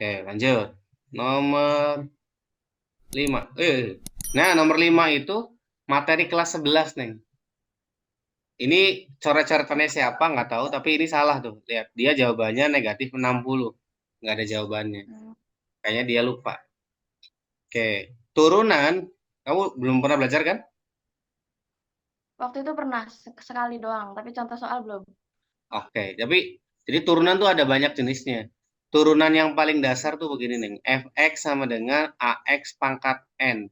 Oke, lanjut. Nomor 5. Nah, nomor 5 itu materi kelas 11, Neng. Ini coret-coretannya siapa nggak tahu, tapi ini salah tuh. Lihat, dia jawabannya negatif 60. Nggak ada jawabannya. Hmm. Kayaknya dia lupa. Oke, turunan. Kamu belum pernah belajar kan? Waktu itu pernah sekali doang, tapi contoh soal belum. Oke, tapi jadi turunan tuh ada banyak jenisnya. Turunan yang paling dasar tuh begini, Neng. Fx sama dengan Ax pangkat N.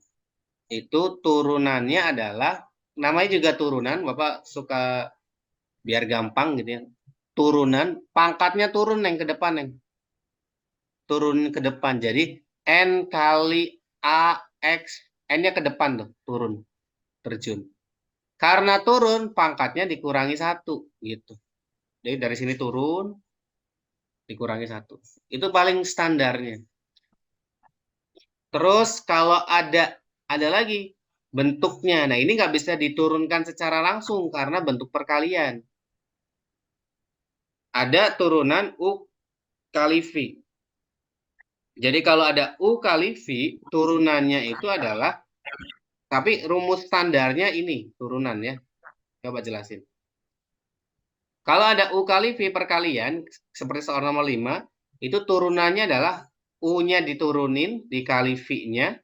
Itu turunannya adalah, namanya juga turunan, Bapak suka biar gampang gitu ya. Turunan, pangkatnya turun, Neng, ke depan, Neng. Turun ke depan. Jadi, N kali AX, N-nya ke depan tuh, turun, terjun. Karena turun, pangkatnya dikurangi satu, gitu. Jadi dari sini turun, dikurangi satu. Itu paling standarnya. Terus kalau ada lagi bentuknya. Nah, ini nggak bisa diturunkan secara langsung karena bentuk perkalian. Ada turunan U kali V. Jadi kalau ada U kali V, turunannya itu adalah, tapi rumus standarnya ini turunan ya. Coba jelasin. Kalau ada U kali V perkalian, seperti soal nomor 5, itu turunannya adalah U-nya diturunin, dikali V-nya,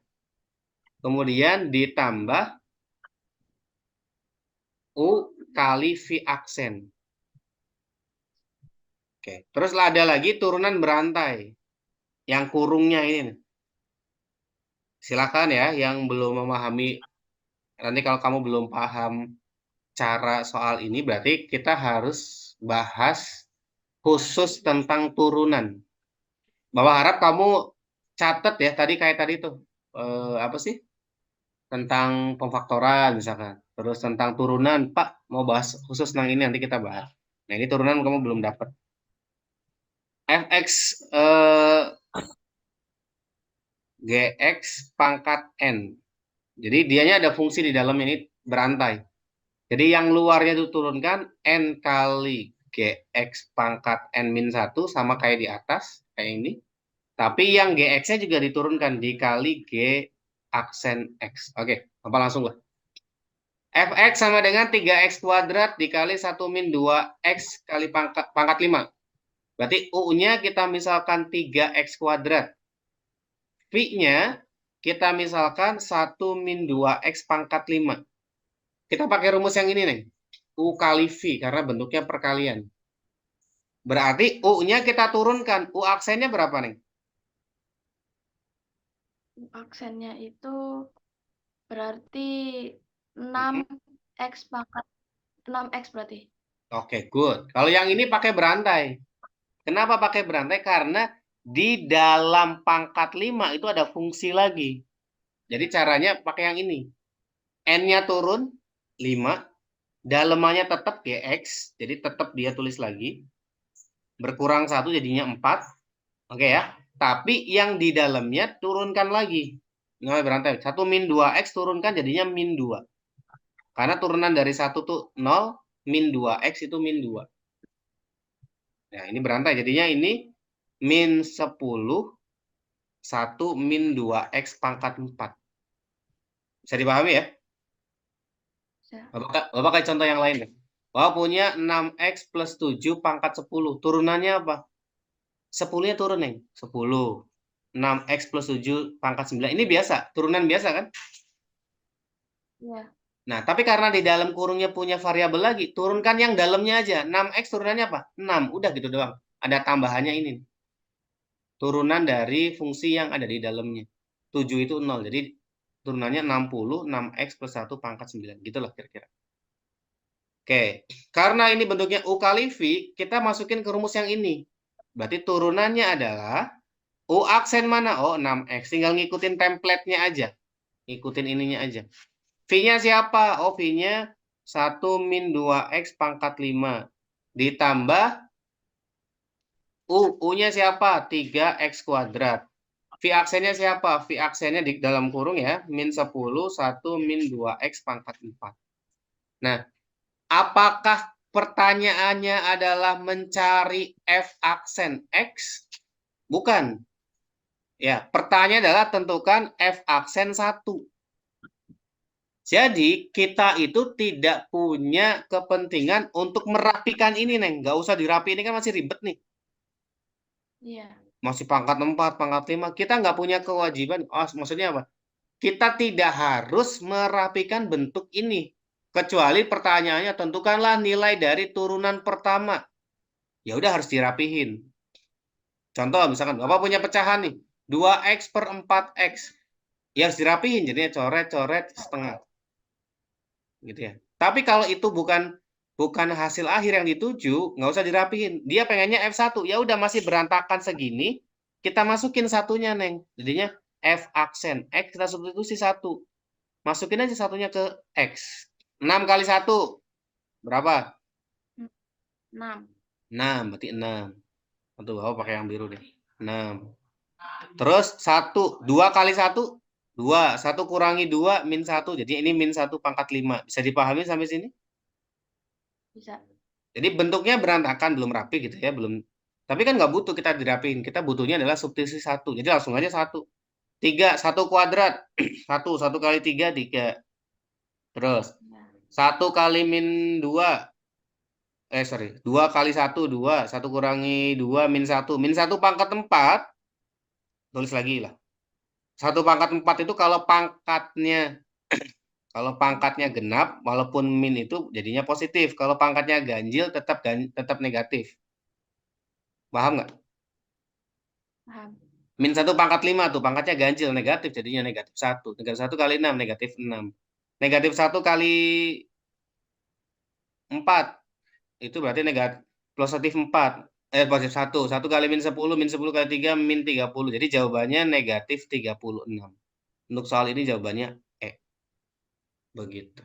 kemudian ditambah U kali V aksen. Oke. Terus ada lagi turunan berantai. Yang kurungnya ini. Silakan ya, yang belum memahami. Nanti kalau kamu belum paham cara soal ini, berarti kita harus bahas khusus tentang turunan. Bapak harap kamu catat ya, tadi kayak tadi tuh. Apa sih? Tentang pemfaktoran misalkan. Terus tentang turunan, Pak, mau bahas khusus tentang ini, nanti kita bahas. Nah, ini turunan kamu belum dapat. Fx Gx pangkat N. Jadi dianya ada fungsi di dalam ini berantai. Jadi yang luarnya itu turunkan N kali Gx pangkat N min 1 sama kayak di atas, kayak ini. Tapi yang Gx-nya juga diturunkan dikali G aksen X. Oke, apa langsung lah. Fx sama dengan 3x kuadrat dikali 1 min 2x kali pangkat 5. Berarti U-nya kita misalkan 3x kuadrat. V-nya kita misalkan 1 min 2x pangkat 5. Kita pakai rumus yang ini, nih. U kali V, karena bentuknya perkalian. Berarti U-nya kita turunkan. U aksennya berapa, nih? Aksennya itu berarti Hmm. 6x pangkat 6x berarti. Oke, good. Kalau yang ini pakai berantai. Kenapa pakai berantai? Karena di dalam pangkat 5 itu ada fungsi lagi. Jadi caranya pakai yang ini. N-nya turun 5, dalemannya tetap GX, jadi tetap dia tulis lagi. Berkurang 1 jadinya 4. Oke ya. Tapi yang di dalamnya turunkan lagi. Nah, berantai. 1 min 2X turunkan jadinya min 2. Karena turunan dari 1 tuh 0, min 2X itu min 2. Nah, ini berantai. Jadinya ini min 10, 1 min 2X pangkat 4. Bisa dipahami ya? Ya. Bapak kayak contoh yang lain deh. Bapak punya 6X plus 7 pangkat 10. Turunannya apa? 10-nya turun, nih. 10. 6X plus 7 pangkat 9. Ini biasa. Turunan biasa kan? Iya. Nah, tapi karena di dalam kurungnya punya variabel lagi, turunkan yang dalamnya aja. 6X turunannya apa? 6. Udah gitu doang. Ada tambahannya ini. Turunan dari fungsi yang ada di dalamnya. 7 itu 0. Jadi turunannya 60, 6X plus 1 pangkat 9. Gitu lah kira-kira. Oke. Karena ini bentuknya U kali V, kita masukin ke rumus yang ini. Berarti turunannya adalah U aksen mana? Oh, 6X. Tinggal ngikutin template-nya aja. Ngikutin ininya aja. V-nya siapa? Oh, V-nya 1 min 2X pangkat 5. Ditambah U. U-nya siapa? 3X kuadrat. V aksennya siapa? V aksennya di dalam kurung ya. Min 10, 1 min 2X pangkat 4. Nah, apakah pertanyaannya adalah mencari F aksen X? Bukan. Ya, pertanyaannya adalah tentukan F aksen 1. Jadi, kita itu tidak punya kepentingan untuk merapikan ini, Neng. Nggak usah dirapi, ini kan masih ribet nih. Iya. Masih pangkat 4, pangkat 5. Kita nggak punya kewajiban. Oh, maksudnya apa? Kita tidak harus merapikan bentuk ini. Kecuali pertanyaannya, tentukanlah nilai dari turunan pertama. Ya udah harus dirapihin. Contoh, misalkan Bapak punya pecahan nih. 2x per 4x. Ya harus dirapihin, jadinya coret-coret setengah. Gitu ya. Tapi kalau itu bukan hasil akhir yang dituju, nggak usah dirapihin. Dia pengennya F1. Ya udah masih berantakan segini, kita masukin satunya, Neng. Jadinya F aksen. X kita substitusi 1. Masukin aja satunya ke X. 6 kali 1. Berapa? 6. 6, berarti 6. Atau Bapak pakai yang biru deh. 6. Terus 1. 2 kali 1. 2. 1 kurangi 2, min 1. Jadi ini min 1 pangkat 5. Bisa dipahami sampai sini? Bisa. Jadi bentuknya berantakan, belum rapi gitu ya, belum. Tapi kan nggak butuh kita dirapiin. Kita butuhnya adalah substitusi 1. Jadi langsung aja 1. 3, 1 kuadrat. 1, 1 kali 3, 3. Terus, Ya. 1 kali min 2. Sorry. 2 kali 1, 2. 1 kurangi 2, min 1. Min 1 pangkat 4. Tulis lagi lah. 1 pangkat 4 itu kalau pangkatnya genap, walaupun min itu jadinya positif. Kalau pangkatnya ganjil, tetap negatif. Paham nggak? Paham. Min 1 pangkat 5 tuh, pangkatnya ganjil, negatif, jadinya negatif 1. Negatif 1 kali 6, negatif 6. Negatif 1 kali 4, itu berarti negatif, positif 4. Positif 1. 1 kali min 10 kali 3, min 30. Jadi jawabannya negatif 36. Untuk soal ini jawabannya E. Begitu.